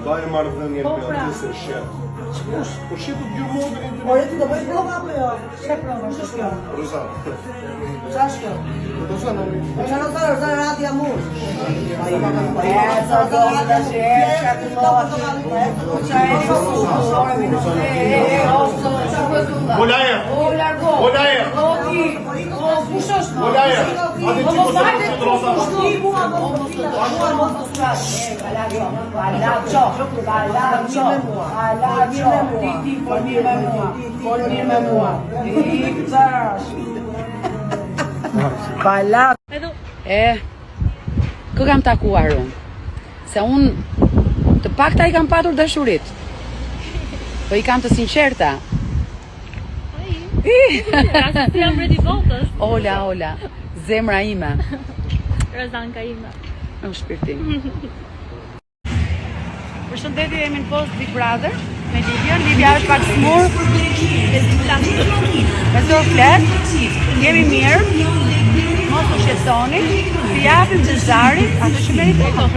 Bajë marrëdhënie për atë se shet. Po shetu dy modën e Ore ti do bëj prova apo jo? Çfarë prova është kjo? Rozan. Çfarë është kjo? Rozan. Rozan radia mur. Volaja. Volaja. Pushosh. Volaja. Atë ti mos e Rozan. Kë kam takuar unë? Se unë të pakta I kam patur dashurit. Po I kam të sinqerta. Rasti jam redi botës. Ola, zemra ime. Rozanka ime. Në shpirtim. Përshëndetje, jemi në post Big Brother me Livia. Livia është pak smur. Me sor flet. Jemi mirë. Mos u shqetësoni. T'i japim të Zarit atë që meriton.